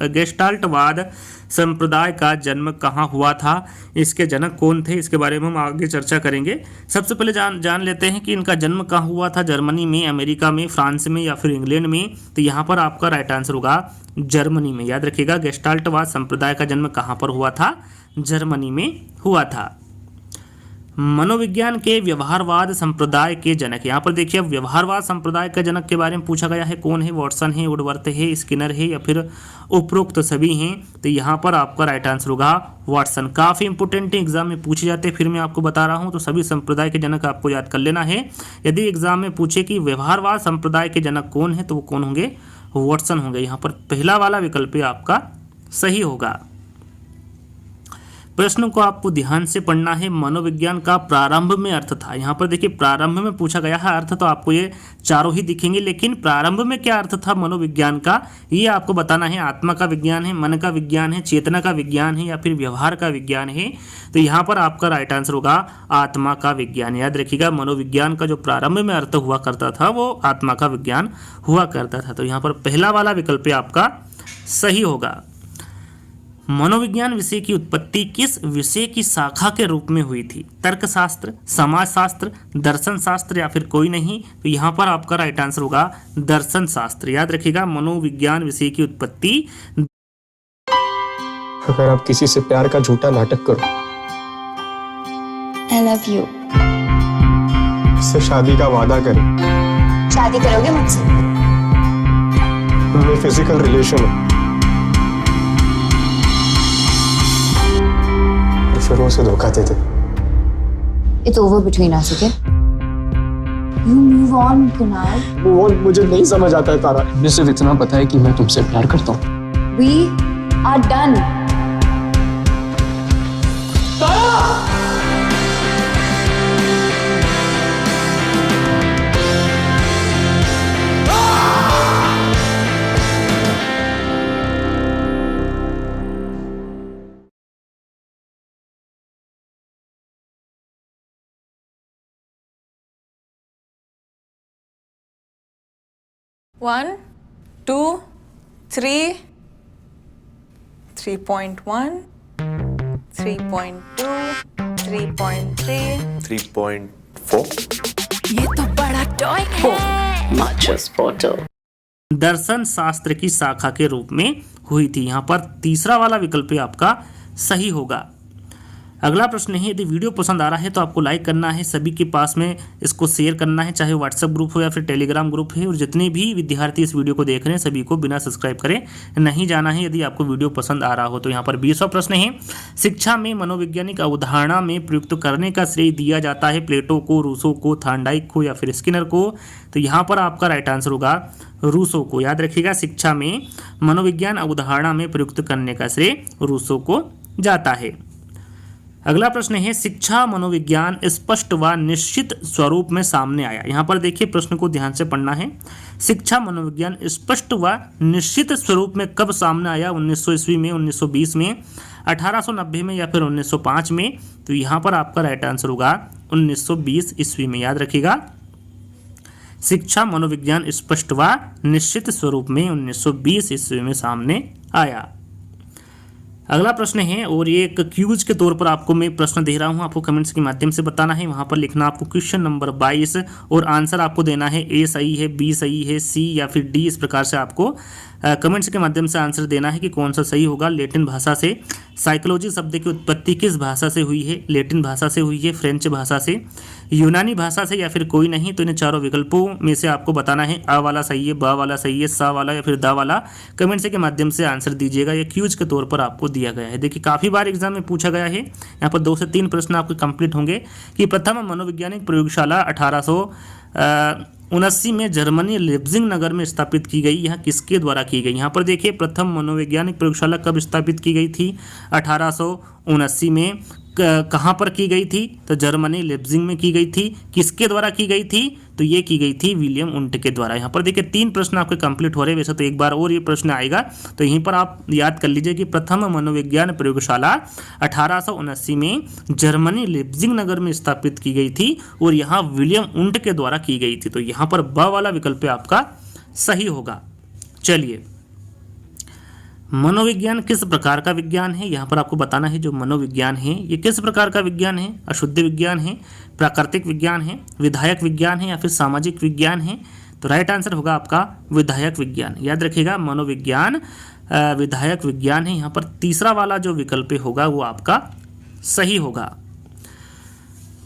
गेस्टाल्टवाद संप्रदाय का जन्म कहाँ हुआ था, इसके जनक कौन थे, इसके बारे में हम आगे चर्चा करेंगे। सबसे पहले जान लेते हैं कि इनका जन्म कहाँ हुआ था, जर्मनी में, अमेरिका में, फ्रांस में या फिर इंग्लैंड में। तो यहाँ पर आपका राइट आंसर होगा जर्मनी में। याद रखिएगा, गेस्टाल्टवाद संप्रदाय का जन्म कहाँ पर हुआ था, जर्मनी में हुआ था। मनोविज्ञान के व्यवहारवाद संप्रदाय के जनक, यहाँ पर देखिए व्यवहारवाद संप्रदाय के जनक के बारे में पूछा गया है। कौन है? वॉटसन है, वुडवर्थ है, स्किनर है या फिर उपरोक्त सभी हैं। तो यहाँ पर आपका राइट आंसर होगा वॉटसन। काफ़ी इंपोर्टेंट एग्जाम में पूछे जाते हैं, फिर मैं आपको बता रहा हूँ। तो सभी संप्रदाय के जनक आपको याद कर लेना है। यदि एग्जाम में पूछे कि व्यवहारवाद संप्रदाय के जनक कौन है, तो वो कौन होंगे? वॉटसन होंगे। यहाँ पर पहला वाला विकल्प आपका सही होगा। प्रश्न को आपको ध्यान से पढ़ना है। मनोविज्ञान का प्रारंभ में अर्थ था। यहाँ पर देखिए प्रारंभ में पूछा गया है, अर्थ तो आपको ये चारों ही दिखेंगे, लेकिन प्रारंभ में क्या अर्थ था मनोविज्ञान का, ये आपको बताना है। आत्मा का विज्ञान है, मन का विज्ञान है, चेतना का विज्ञान है या फिर व्यवहार का विज्ञान है। तो यहाँ पर आपका राइट आंसर होगा आत्मा का विज्ञान। याद रखिएगा, मनोविज्ञान का जो प्रारंभ में अर्थ हुआ करता था वो आत्मा का विज्ञान हुआ करता था। तो यहाँ पर पहला वाला विकल्प आपका सही होगा। मनोविज्ञान विषय की उत्पत्ति किस विषय की शाखा के रूप में हुई थी? तर्कशास्त्र, समाजशास्त्र, दर्शन शास्त्र या फिर कोई नहीं। तो यहाँ पर आपका राइट आंसर होगा दर्शन शास्त्र। याद रखिएगा, मनोविज्ञान विषय की उत्पत्ति। अगर आप किसी से प्यार का झूठा नाटक करो, I love you. उससे शादी का वादा करें, शादी करोगे मुझसे? उनमें फिजिकल रिलेशन हो, फिर उसे धोखा दे दे। It's over between us, okay? You move on, Kunal. वो मुझे नहीं समझ आता है तारा। मुझे सिर्फ इतना पता है कि मैं तुमसे प्यार करता हूँ। We are done. One, two, three, 3.1, 3.2, 3.3, 3.4. ये तो बड़ा टॉय है। Much spotted. दर्शन शास्त्र की शाखा के रूप में हुई थी। यहाँ पर तीसरा वाला विकल्प आपका सही होगा। अगला प्रश्न है, यदि वीडियो पसंद आ रहा है तो आपको लाइक करना है, सभी के पास में इसको शेयर करना है, चाहे व्हाट्सएप ग्रुप हो या फिर टेलीग्राम ग्रुप है। और जितने भी विद्यार्थी इस वीडियो को देख रहे हैं सभी को बिना सब्सक्राइब करे नहीं जाना है, यदि आपको वीडियो पसंद आ रहा हो तो। यहाँ पर 20वां प्रश्न है, शिक्षा में मनोवैज्ञानिक अवधारणा में प्रयुक्त करने का श्रेय दिया जाता है प्लेटो को, रूसो को, थार्नडाइक को या फिर स्किनर को। तो यहाँ पर आपका राइट आंसर होगा रूसो को। याद रखिएगा, शिक्षा में मनोविज्ञान अवधारणा में प्रयुक्त करने का श्रेय रूसो को जाता है। अगला प्रश्न है, शिक्षा मनोविज्ञान स्पष्ट व निश्चित स्वरूप में सामने आया। यहाँ पर देखिए प्रश्न को ध्यान से पढ़ना है। शिक्षा मनोविज्ञान स्पष्ट व निश्चित स्वरूप में कब सामने आया? 1900 ईस्वी में, 1920 में, 1890 में या फिर 1905 में। तो यहाँ पर आपका राइट आंसर होगा 1920 ईस्वी में। याद रखिएगा, शिक्षा मनोविज्ञान स्पष्ट व निश्चित स्वरूप में 1920 ईस्वी में सामने आया। अगला प्रश्न है, और ये एक क्यूज के तौर पर आपको मैं प्रश्न दे रहा हूँ, आपको कमेंट्स के माध्यम से बताना है। वहाँ पर लिखना आपको क्वेश्चन नंबर 22 और आंसर आपको देना है ए सही है, बी सही है, सी या फिर डी। इस प्रकार से आपको कमेंट्स के माध्यम से आंसर देना है कि कौन सा सही होगा। लैटिन भाषा से साइकोलॉजी शब्द की उत्पत्ति किस भाषा से हुई है? लैटिन भाषा से हुई है, फ्रेंच भाषा से, यूनानी भाषा से या फिर कोई नहीं। तो इन चारों विकल्पों में से आपको बताना है आ वाला सही है, बा वाला सही है, सा वाला या फिर दा वाला। कमेंट्स के माध्यम से आंसर दीजिएगा। ये क्यूज के तौर पर आपको दिया गया है। देखिए काफ़ी बार एग्जाम में पूछा गया है। यहाँ पर 2 से 3 प्रश्न आपके कंप्लीट होंगे कि प्रथम मनोवैज्ञानिक प्रयोगशाला 1879 में जर्मनी लेप्जिग नगर में स्थापित की गई। यह किसके द्वारा की गई? यहाँ पर देखिए प्रथम मनोवैज्ञानिक प्रयोगशाला कब स्थापित की गई थी? 1879 में। कहाँ पर की गई थी? तो जर्मनी लेप्जिग में की गई थी। किसके द्वारा की गई थी? तो ये की गई थी विलियम उंट के द्वारा। यहाँ पर देखिए 3 प्रश्न आपके कंप्लीट हो रहे हैं। वैसे तो एक बार और ये प्रश्न आएगा, तो यहीं पर आप याद कर लीजिए कि प्रथम मनोविज्ञान प्रयोगशाला 1879 में जर्मनी लेप्जिग नगर में स्थापित की गई थी और यहाँ विलियम उंट के द्वारा की गई थी। तो यहाँ पर ब वाला विकल्प आपका सही होगा। चलिए मनोविज्ञान किस प्रकार का विज्ञान है, यहाँ पर आपको बताना है जो मनोविज्ञान है ये किस प्रकार का विज्ञान है। अशुद्ध विज्ञान है, प्राकृतिक विज्ञान है, विधायक विज्ञान है या फिर सामाजिक विज्ञान है। तो राइट आंसर होगा आपका विधायक विज्ञान। याद रखिएगा मनोविज्ञान विधायक विज्ञान है। यहाँ पर तीसरा वाला जो विकल्प होगा वो आपका सही होगा।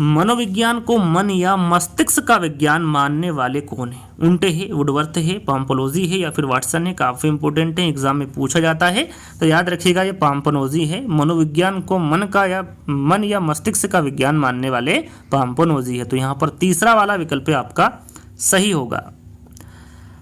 मनोविज्ञान को मन या मस्तिष्क का विज्ञान मानने वाले कौन है? उल्टे है, वुडवर्थ है, पाम्पनोजी है या फिर वाटसन है। काफ़ी इंपॉर्टेंट है, एग्जाम में पूछा जाता है तो याद रखिएगा ये पाम्पनोजी है। मनोविज्ञान को मन या मस्तिष्क का विज्ञान मानने वाले पाम्पनोजी है। तो यहाँ पर तीसरा वाला विकल्प आपका सही होगा।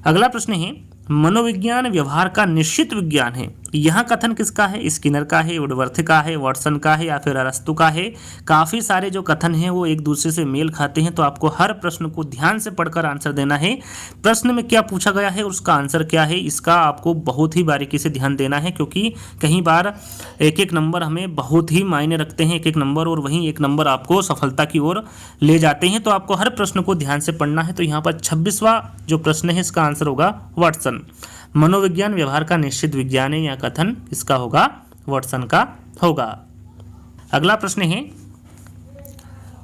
अगला प्रश्न है मनोविज्ञान व्यवहार का निश्चित विज्ञान है। यहाँ कथन किसका है? स्किनर का है, वुडवर्थ का है, वाटसन का है या फिर अरस्तु का है। काफ़ी सारे जो कथन हैं वो एक दूसरे से मेल खाते हैं, तो आपको हर प्रश्न को ध्यान से पढ़कर आंसर देना है। प्रश्न में क्या पूछा गया है और उसका आंसर क्या है, इसका आपको बहुत ही बारीकी से ध्यान देना है, क्योंकि कई बार एक एक नंबर हमें बहुत ही मायने रखते हैं, एक एक नंबर, और वहीं एक नंबर आपको सफलता की ओर ले जाते हैं। तो आपको हर प्रश्न को ध्यान से पढ़ना है। तो यहाँ पर 26वां जो प्रश्न है इसका आंसर होगा वाटसन। मनोविज्ञान व्यवहार का निश्चित विज्ञान है, या कथन इसका होगा वाटसन का होगा। अगला प्रश्न है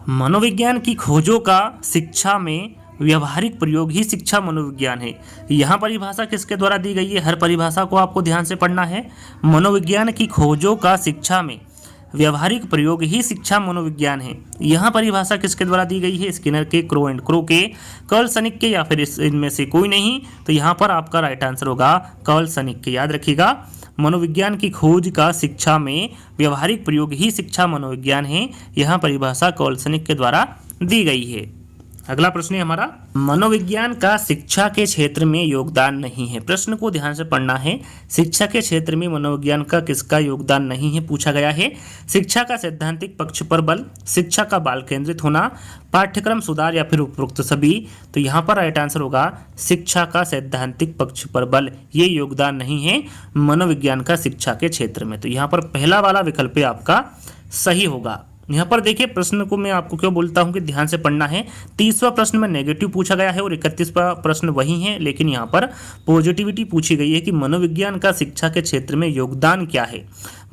मनोविज्ञान की खोजों का शिक्षा में व्यवहारिक प्रयोग ही शिक्षा मनोविज्ञान है। यहाँ परिभाषा किसके द्वारा दी गई है? हर परिभाषा को आपको ध्यान से पढ़ना है। मनोविज्ञान की खोजों का शिक्षा में व्यवहारिक प्रयोग ही शिक्षा मनोविज्ञान है। यहाँ परिभाषा किसके द्वारा दी गई है? स्किनर के, क्रो एंड क्रो के, कर्ल सनिक के या फिर इनमें से कोई नहीं। तो यहाँ पर आपका राइट आंसर होगा कर्ल सनिक के। याद रखिएगा मनोविज्ञान की खोज का शिक्षा में व्यवहारिक प्रयोग ही शिक्षा मनोविज्ञान है। यहाँ परिभाषा कर्ल सनिक के द्वारा दी गई है। अगला प्रश्न है हमारा मनोविज्ञान का शिक्षा के क्षेत्र में योगदान नहीं है। प्रश्न को ध्यान से पढ़ना है। शिक्षा के क्षेत्र में मनोविज्ञान का किसका योगदान नहीं है पूछा गया है। शिक्षा का सैद्धांतिक पक्ष पर बल, शिक्षा का बाल केंद्रित होना, पाठ्यक्रम सुधार या फिर उपरोक्त सभी। तो यहाँ पर राइट आंसर होगा शिक्षा का सैद्धांतिक पक्ष पर बल, ये योगदान नहीं है मनोविज्ञान का शिक्षा के क्षेत्र में। तो यहाँ पर पहला वाला विकल्प आपका सही होगा। यहाँ पर देखिए प्रश्न को मैं आपको क्यों बोलता हूँ कि ध्यान से पढ़ना है। 30वां प्रश्न में नेगेटिव पूछा गया है और 31वां प्रश्न वही है, लेकिन यहाँ पर पॉजिटिविटी पूछी गई है कि मनोविज्ञान का शिक्षा के क्षेत्र में योगदान क्या है।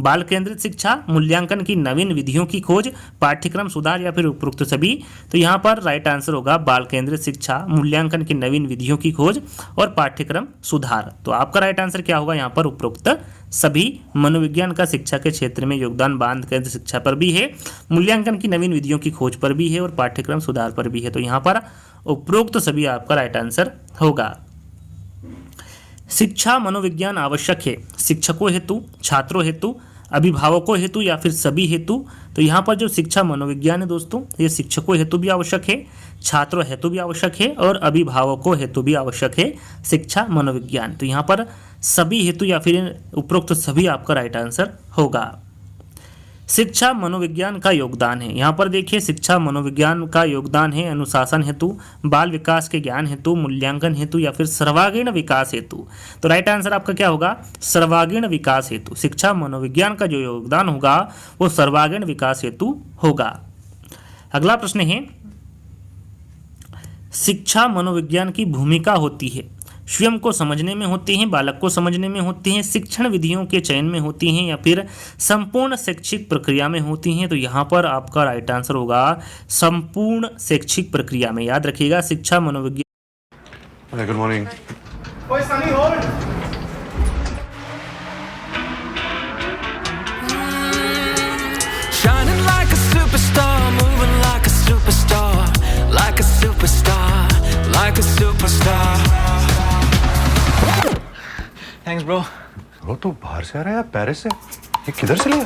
बाल केंद्रित शिक्षा, मूल्यांकन की नवीन विधियों की खोज, पाठ्यक्रम सुधार या फिर उपरोक्त सभी। तो यहाँ पर राइट आंसर होगा बाल केंद्रित शिक्षा, मूल्यांकन की नवीन विधियों की खोज और पाठ्यक्रम सुधार। तो आपका राइट आंसर क्या होगा? यहाँ पर उपरोक्त सभी। मनोविज्ञान का शिक्षा के क्षेत्र में योगदान बाल केंद्रित शिक्षा पर भी है, मूल्यांकन की नवीन विधियों की खोज पर भी है और पाठ्यक्रम सुधार पर भी है। तो यहाँ पर उपरोक्त सभी आपका राइट आंसर होगा। शिक्षा मनोविज्ञान आवश्यक है शिक्षकों हेतु, छात्रों हेतु, अभिभावकों हेतु या फिर सभी हेतु। तो यहाँ पर जो शिक्षा मनोविज्ञान है दोस्तों, ये शिक्षकों हेतु भी आवश्यक है, छात्रों हेतु भी आवश्यक है और अभिभावकों हेतु भी आवश्यक है शिक्षा मनोविज्ञान। तो यहाँ पर सभी हेतु या फिर उपरोक्त सभी आपका राइट आंसर होगा। शिक्षा मनोविज्ञान का योगदान है। यहाँ पर देखिए शिक्षा मनोविज्ञान का योगदान है अनुशासन हेतु, बाल विकास के ज्ञान हेतु, मूल्यांकन हेतु या फिर सर्वांगीण विकास हेतु। तो राइट आंसर आपका क्या होगा? सर्वांगीण विकास हेतु। शिक्षा मनोविज्ञान का जो योगदान होगा वो सर्वांगीण विकास हेतु होगा। अगला प्रश्न है शिक्षा मनोविज्ञान की भूमिका होती है, स्वयं को समझने में होती हैं, बालक को समझने में होती हैं, शिक्षण विधियों के चयन में होती हैं या फिर संपूर्ण शैक्षिक प्रक्रिया में होती हैं। तो यहाँ पर आपका राइट आंसर होगा संपूर्ण शैक्षिक प्रक्रिया में। याद रखिएगा शिक्षा मनोविज्ञान। Good morning. Shining like a superstar, moving like a superstar, like a superstar, like a superstar. Thanks bro. Bro तू बाहर से आ रहा है या पेरिस से? ये किधर से लिया?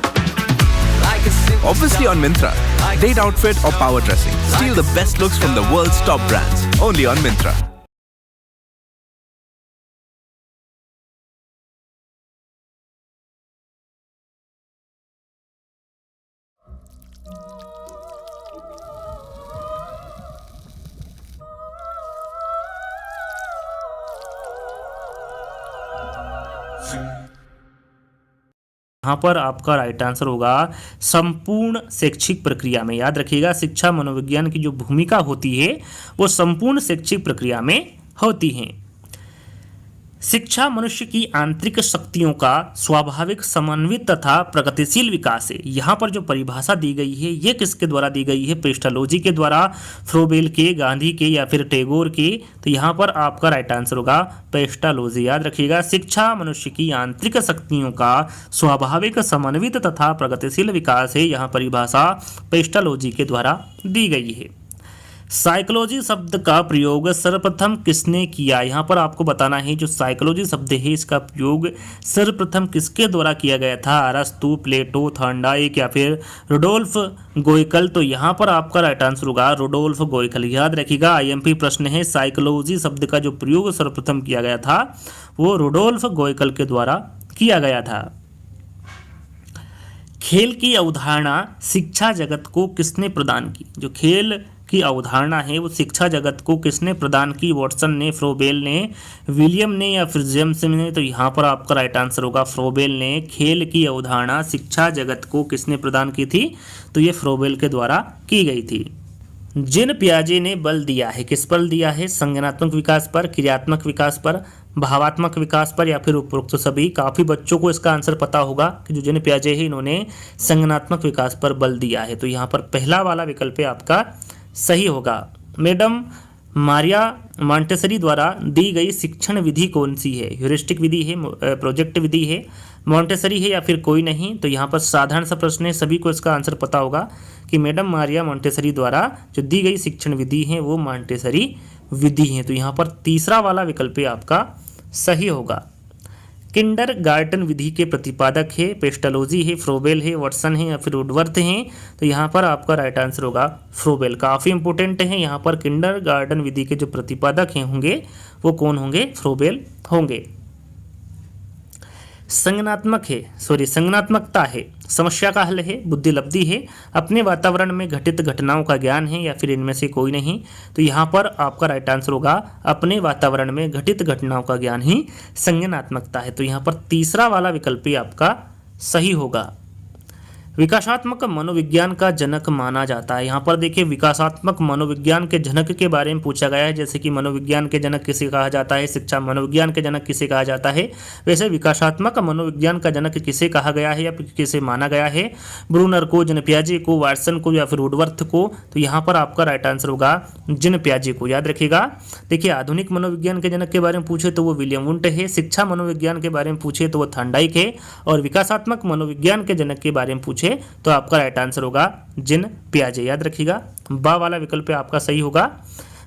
Like a superstar. Obviously on Myntra. Date outfit or power dressing. Steal the best looks from the world's top brands. Only on Myntra. यहाँ पर आपका राइट आंसर होगा संपूर्ण शैक्षिक प्रक्रिया में। याद रखिएगा शिक्षा मनोविज्ञान की जो भूमिका होती है वो संपूर्ण शैक्षिक प्रक्रिया में होती है। शिक्षा मनुष्य की आंतरिक शक्तियों का स्वाभाविक समन्वित तथा प्रगतिशील विकास है। यहाँ पर जो परिभाषा दी गई है ये किसके द्वारा दी गई है? पेस्टालोजी के द्वारा, फ्रोबेल के, गांधी के या फिर टैगोर के। तो यहाँ पर आपका राइट आंसर होगा पेस्टालोजी। याद रखिएगा, शिक्षा मनुष्य की आंतरिक शक्तियों का स्वाभाविक समन्वित तथा प्रगतिशील विकास है। यहाँ परिभाषा पेस्टालोजी के द्वारा दी गई है। साइकोलॉजी शब्द का प्रयोग सर्वप्रथम किसने किया? यहाँ पर आपको बताना है जो साइकोलॉजी शब्द है इसका प्रयोग सर्वप्रथम किसके द्वारा किया गया था? अरस्तु, प्लेटो, थॉर्नडाइक या फिर रुडोल्फ गोयकल। तो यहाँ पर आपका राइट आंसर होगा रुडोल्फ गोयकल। याद रखिएगा, आईएमपी प्रश्न है, साइकोलॉजी शब्द का जो प्रयोग सर्वप्रथम किया गया था वो रुडोल्फ गोयकल के द्वारा किया गया था। खेल की अवधारणा शिक्षा जगत को किसने प्रदान की? जो खेल की अवधारणा है वो शिक्षा जगत को किसने प्रदान की? वॉटसन ने, फ्रोबेल ने, विलियम ने या फिर जेम्स ने? तो यहाँ पर आपका राइट आंसर होगा फ्रोबेल ने। खेल की अवधारणा शिक्षा जगत को किसने प्रदान की थी? तो ये फ्रोबेल के द्वारा की गई थी। जिन पियाजे ने बल दिया है, किस पर दिया है? संज्ञानात्मक विकास पर, क्रियात्मक विकास पर, भावात्मक विकास पर या फिर उपरोक्त सभी? काफ़ी बच्चों को इसका आंसर पता होगा कि जो जिन पियाजे है इन्होंने संज्ञानात्मक विकास पर बल दिया है। तो यहाँ पर पहला वाला विकल्प आपका सही होगा। मैडम मारिया मॉन्टेसरी द्वारा दी गई शिक्षण विधि कौन सी है? ह्यूरिस्टिक विधि है, प्रोजेक्ट विधि है, मॉन्टेसरी है या फिर कोई नहीं? तो यहाँ पर साधारण सा प्रश्न है, सभी को इसका आंसर पता होगा कि मैडम मारिया मॉन्टेसरी द्वारा जो दी गई शिक्षण विधि है वो मॉन्टेसरी विधि है। तो यहाँ पर तीसरा वाला विकल्प आपका सही होगा। किंडरगार्टन विधि के प्रतिपादक है पेस्टालोजी है, फ्रोबेल है, वॉटसन है या फिर वुडवर्थ हैं? तो यहाँ पर आपका राइट आंसर होगा फ्रोबेल। काफ़ी इंपॉर्टेंट है यहाँ पर, किंडरगार्टन विधि के जो प्रतिपादक हैं होंगे वो कौन होंगे? फ्रोबेल होंगे। संज्ञानात्मकता है, समस्या का हल है, बुद्धिलब्धि है, अपने वातावरण में घटित घटनाओं का ज्ञान है या फिर इनमें से कोई नहीं? तो यहाँ पर आपका राइट आंसर होगा अपने वातावरण में घटित घटनाओं का ज्ञान ही संज्ञानात्मकता है। तो यहाँ पर तीसरा वाला विकल्प ही आपका सही होगा। विकासात्मक मनोविज्ञान का जनक माना जाता है। यहाँ पर देखिए विकासात्मक मनोविज्ञान के जनक के बारे में पूछा गया है, जैसे कि मनोविज्ञान के जनक किसे कहा जाता है, शिक्षा मनोविज्ञान के जनक किसे कहा जाता है, वैसे विकासात्मक मनोविज्ञान का जनक किसे कहा गया है या फिर किसे माना गया है? ब्रूनर को, जिन पियाजे को, वाटसन को या फिर वुडवर्थ को? तो यहाँ पर आपका राइट आंसर होगा जिन पियाजे को। याद रखिएगा, देखिए आधुनिक मनोविज्ञान के जनक के बारे में पूछे तो वो विलियम वुंट है, शिक्षा मनोविज्ञान के बारे में पूछे तो वो थॉर्नडाइक है, और विकासात्मक मनोविज्ञान के जनक के बारे में पूछे तो आपका राइट आंसर होगा जिन पियाजे। याद रखिएगा, बा वाला विकल्प आपका सही होगा।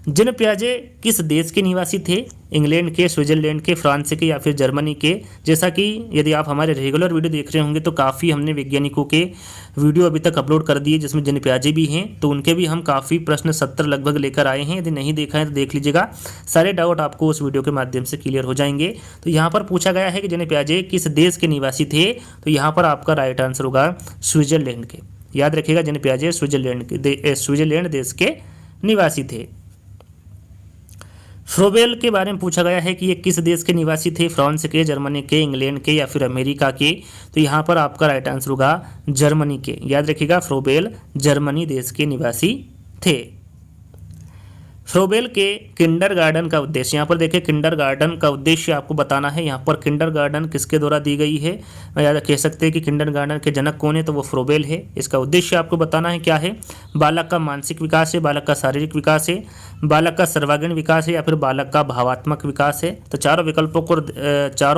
जिन पियाजे किस देश के निवासी थे? इंग्लैंड के, स्विट्जरलैंड के, फ्रांस के या फिर जर्मनी के? जैसा कि यदि आप हमारे रेगुलर वीडियो देख रहे होंगे तो काफ़ी हमने वैज्ञानिकों के वीडियो अभी तक अपलोड कर दिए जिसमें जिन पियाजे भी हैं, तो उनके भी हम काफ़ी प्रश्न 70 लगभग लेकर आए हैं। यदि नहीं देखा है तो देख लीजिएगा, सारे डाउट आपको उस वीडियो के माध्यम से क्लियर हो जाएंगे। तो यहाँ पर पूछा गया है कि जिन पियाजे किस देश के निवासी थे? तो यहाँ पर आपका राइट आंसर होगा स्विट्जरलैंड के। याद रखिएगा, जिन पियाजे स्विट्जरलैंड देश के निवासी थे। फ्रोबेल के बारे में पूछा गया है कि ये किस देश के निवासी थे? फ्रांस के, जर्मनी के, इंग्लैंड के या फिर अमेरिका के? तो यहाँ पर आपका राइट आंसर होगा जर्मनी के। याद रखिएगा, फ्रोबेल जर्मनी देश के निवासी थे। फ्रोबेल के किंडरगार्टन का उद्देश्य, यहाँ पर देखिए किंडरगार्टन का उद्देश्य आपको बताना है। यहाँ पर किंडरगार्टन किसके द्वारा दी गई है? याद कह सकते हैं कि किंडरगार्टन के जनक कौन है, तो वो फ्रोबेल है। इसका उद्देश्य आपको बताना है क्या है? बालक का मानसिक विकास है, बालक का शारीरिक विकास है, बालक का सर्वांगीण विकास है या फिर बालक का भावात्मक विकास है? तो चारों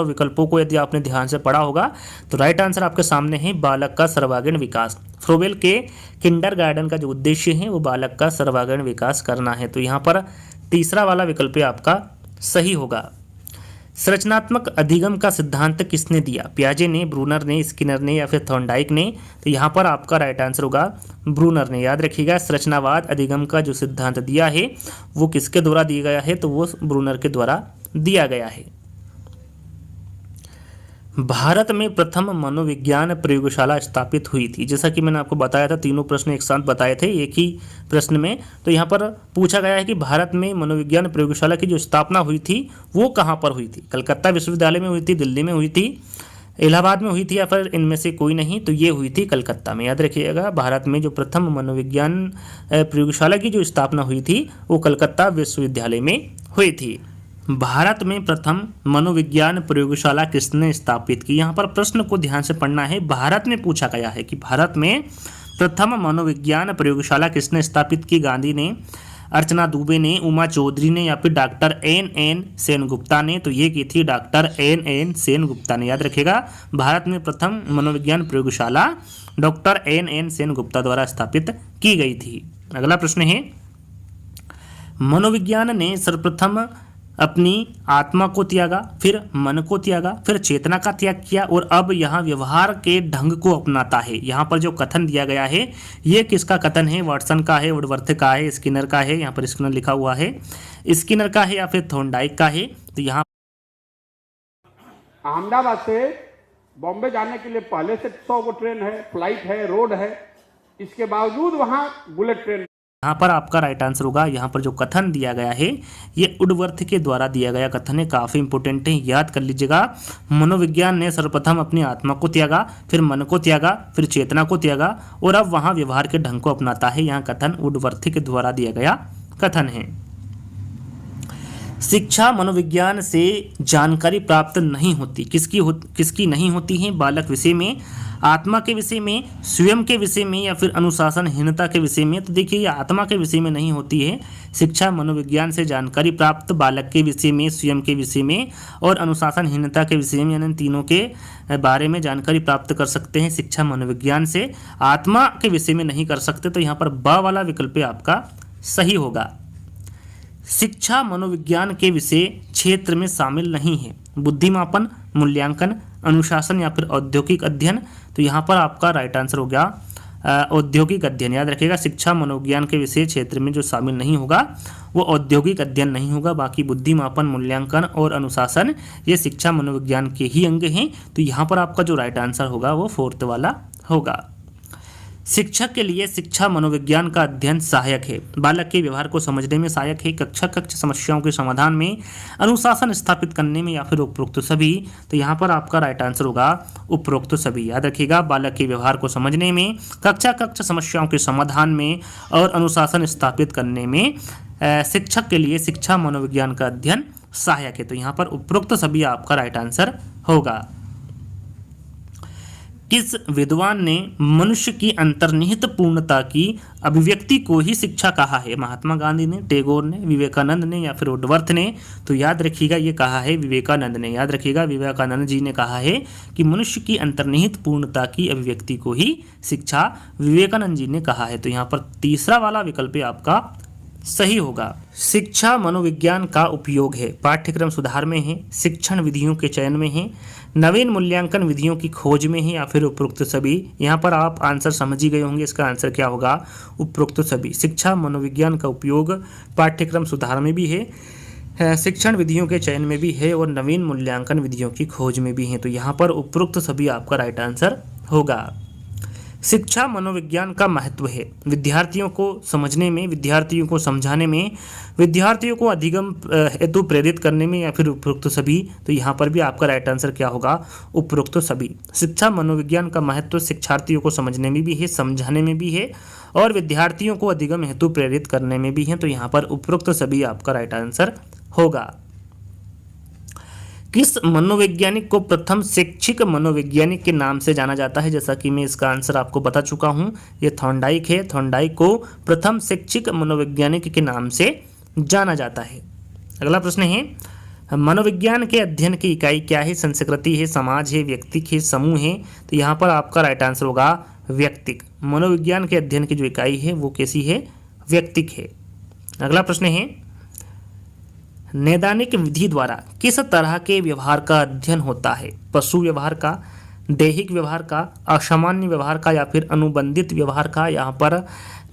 विकल्पों को यदि आपने ध्यान से पढ़ा होगा तो राइट आंसर आपके सामने है बालक का सर्वांगीण विकास। फ्रोबेल के किंडरगार्टन का जो उद्देश्य है वो बालक का सर्वांगीण विकास करना है। तो यहाँ पर तीसरा वाला विकल्प आपका सही होगा। संरचनात्मक अधिगम का सिद्धांत किसने दिया? पियाजे ने, ब्रूनर ने, स्किनर ने या फिर थॉर्नडाइक ने? तो यहाँ पर आपका राइट आंसर होगा ब्रूनर ने। याद रखिएगा, संरचनावाद अधिगम का जो सिद्धांत दिया है वो किसके द्वारा दिया गया है? तो वो ब्रूनर के द्वारा दिया गया है। भारत में प्रथम मनोविज्ञान प्रयोगशाला स्थापित हुई थी। जैसा कि मैंने आपको बताया था, तीनों प्रश्न एक साथ बताए थे एक ही प्रश्न में। तो यहाँ पर पूछा गया है कि भारत में मनोविज्ञान प्रयोगशाला की जो स्थापना हुई थी वो कहाँ पर हुई थी? कलकत्ता विश्वविद्यालय में हुई थी, दिल्ली में हुई थी, इलाहाबाद में हुई थी या फिर इनमें से कोई नहीं? तो ये हुई थी कलकत्ता में। याद रखिएगा, भारत में जो प्रथम मनोविज्ञान प्रयोगशाला की जो स्थापना हुई थी वो कलकत्ता विश्वविद्यालय में हुई थी। भारत में प्रथम मनोविज्ञान प्रयोगशाला किसने स्थापित की? यहाँ पर प्रश्न को ध्यान से पढ़ना है। भारत में पूछा गया है कि भारत में प्रथम मनोविज्ञान प्रयोगशाला किसने स्थापित की? गांधी ने, अर्चना दुबे ने, उमा चौधरी ने या फिर डॉक्टर एन सेनगुप्ता ने? तो ये की थी डॉक्टर एन सेनगुप्ता ने। याद रखिएगा, भारत में प्रथम मनोविज्ञान प्रयोगशाला डॉक्टर एन सेनगुप्ता द्वारा स्थापित की गई थी। अगला प्रश्न है, मनोविज्ञान ने सर्वप्रथम अपनी आत्मा को त्यागा, फिर मन को त्यागा, फिर चेतना का त्याग किया और अब यहाँ व्यवहार के ढंग को अपनाता है। यहाँ पर जो कथन दिया गया है ये किसका कथन है? वाटसन का है, वुडवर्थ का है, स्किनर का है? यहाँ पर स्किनर लिखा हुआ है। स्किनर का है या फिर थॉर्नडाइक का है? तो यहाँ अहमदाबाद से बॉम्बे जाने के लिए पहले से 100 को ट्रेन है, फ्लाइट है, रोड है, इसके बावजूद वहाँ बुलेट ट्रेन। यहाँ पर आपका राइट आंसर होगा, यहाँ पर जो कथन दिया गया है ये वुडवर्थ के द्वारा दिया गया कथन है, काफ़ी इंपॉर्टेंट है, याद कर लीजिएगा। मनोविज्ञान ने सर्वप्रथम अपनी आत्मा को त्यागा, फिर मन को त्यागा, फिर चेतना को त्यागा और अब वहाँ व्यवहार के ढंग को अपनाता है। यहाँ कथन वुडवर्थ के द्वारा दिया गया कथन है। शिक्षा मनोविज्ञान से जानकारी प्राप्त नहीं होती, किसकी नहीं होती है? बालक विषय में, आत्मा के विषय में, स्वयं के विषय में या फिर अनुशासनहीनता के विषय में? तो देखिए ये आत्मा के विषय में नहीं होती है। शिक्षा मनोविज्ञान से जानकारी प्राप्त बालक के विषय में, स्वयं के विषय में और अनुशासनहीनता के विषय में, यानी तीनों के बारे में जानकारी प्राप्त कर सकते हैं शिक्षा मनोविज्ञान से। आत्मा के विषय में नहीं कर सकते, तो यहाँ पर ब वाला विकल्प आपका सही होगा। शिक्षा मनोविज्ञान के विषय क्षेत्र में शामिल नहीं है। बुद्धिमापन, मूल्यांकन, अनुशासन या फिर औद्योगिक अध्ययन? तो यहाँ पर आपका राइट आंसर हो गया औद्योगिक अध्ययन। याद रखिएगा, शिक्षा मनोविज्ञान के विषय क्षेत्र में जो शामिल नहीं होगा वो औद्योगिक अध्ययन नहीं होगा। बाकी बुद्धिमापन, मूल्यांकन और अनुशासन ये शिक्षा मनोविज्ञान के ही अंग हैं। तो यहाँ पर आपका जो राइट आंसर होगा वो 4th वाला होगा। शिक्षक के लिए शिक्षा मनोविज्ञान का अध्ययन सहायक है, बालक के व्यवहार को समझने में सहायक है, कक्षा समस्याओं के समाधान में, अनुशासन स्थापित करने में या फिर उपरोक्त सभी? तो यहाँ पर आपका राइट आंसर होगा उपरोक्त सभी। याद रखिएगा, बालक के व्यवहार को समझने में, कक्षा समस्याओं के समाधान में और अनुशासन स्थापित करने में शिक्षक के लिए शिक्षा मनोविज्ञान का अध्ययन सहायक है। तो यहाँ पर उपरोक्त सभी आपका राइट आंसर होगा। किस विद्वान ने मनुष्य की अंतर्निहित पूर्णता की अभिव्यक्ति को ही शिक्षा कहा है? महात्मा गांधी ने, टैगोर ने, विवेकानंद ने या फिर वुडवर्थ ने? तो याद रखिएगा ये कहा है विवेकानंद ने। याद रखिएगा, विवेकानंद जी ने कहा है कि मनुष्य की अंतर्निहित पूर्णता की अभिव्यक्ति को ही शिक्षा विवेकानंद जी ने कहा है। तो यहाँ पर तीसरा वाला विकल्प आपका सही होगा। शिक्षा मनोविज्ञान का उपयोग है, पाठ्यक्रम सुधार में है, शिक्षण विधियों के चयन में है, नवीन मूल्यांकन विधियों की खोज में है या फिर उपरोक्त सभी? यहाँ पर आप आंसर समझ ही गए होंगे, इसका आंसर क्या होगा? उपरोक्त सभी। शिक्षा मनोविज्ञान का उपयोग पाठ्यक्रम सुधार में भी है, शिक्षण विधियों के चयन में भी है और नवीन मूल्यांकन विधियों की खोज में भी है। तो यहाँ पर उपरोक्त सभी आपका राइट आंसर होगा। शिक्षा मनोविज्ञान का महत्व है, विद्यार्थियों को समझने में, विद्यार्थियों को समझाने में, विद्यार्थियों को अधिगम हेतु प्रेरित करने में या फिर उपरोक्त सभी? तो यहाँ पर भी आपका राइट आंसर क्या होगा? उपरोक्त सभी। शिक्षा मनोविज्ञान का महत्व शिक्षार्थियों को समझने में भी है, समझाने में भी है और विद्यार्थियों को अधिगम हेतु प्रेरित करने में भी है। तो यहाँ पर उपरोक्त सभी आपका राइट आंसर होगा। किस मनोवैज्ञानिक को प्रथम शैक्षिक मनोवैज्ञानिक के नाम से जाना जाता है? जैसा कि मैं इसका आंसर आपको बता चुका हूँ, ये थॉर्नडाइक है। थॉर्नडाइक को प्रथम शैक्षिक मनोवैज्ञानिक के नाम से जाना जाता है। अगला प्रश्न है, मनोविज्ञान के अध्ययन की इकाई क्या है? संस्कृति है, समाज है, व्यक्तिक है, समूह है? तो यहाँ पर आपका राइट आंसर होगा व्यक्तिक। मनोविज्ञान के अध्ययन की जो इकाई है वो कैसी है? व्यक्तिक है। अगला प्रश्न है, नैदानिक विधि द्वारा किस तरह के व्यवहार का अध्ययन होता है? पशु व्यवहार का, दैहिक व्यवहार का, असामान्य व्यवहार का या फिर अनुबंधित व्यवहार का? यहाँ पर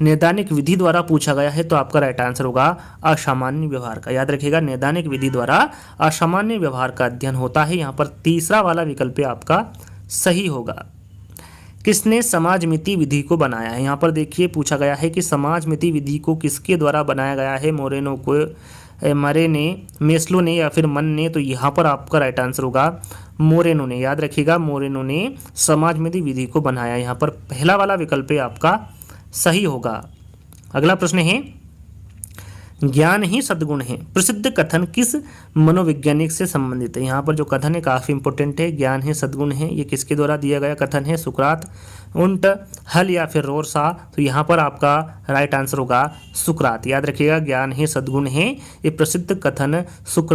नैदानिक विधि द्वारा पूछा गया है तो आपका राइट आंसर होगा असामान्य व्यवहार का। याद रखिएगा, नैदानिक विधि द्वारा असामान्य व्यवहार का अध्ययन होता है। यहाँ पर तीसरा वाला विकल्प आपका सही होगा। किसने समाजमिति विधि को बनाया है? यहाँ पर देखिए पूछा गया है कि समाजमिति विधि को किसके द्वारा बनाया गया है? मोरेनो को, मरे ने, मेस्लो ने या फिर मन ने? तो यहाँ पर आपका राइट आंसर होगा मोरेनो ने। याद रखिएगा, मोरेनो ने समाजमिति विधि को बनाया। यहाँ पर पहला वाला विकल्प आपका सही होगा। अगला प्रश्न है, ज्ञान ही सद्गुण है प्रसिद्ध कथन किस मनोवैज्ञानिक से संबंधित है। यहाँ पर जो कथन है काफ़ी इंपॉर्टेंट है, ज्ञान ही सद्गुण है, ये किसके द्वारा दिया गया कथन है, सुकरात, उंट, हल या फिर रोरसा। तो यहाँ पर आपका राइट आंसर होगा सुकरात। याद रखिएगा ज्ञान ही सद्गुण है, ये प्रसिद्ध कथन सुकरात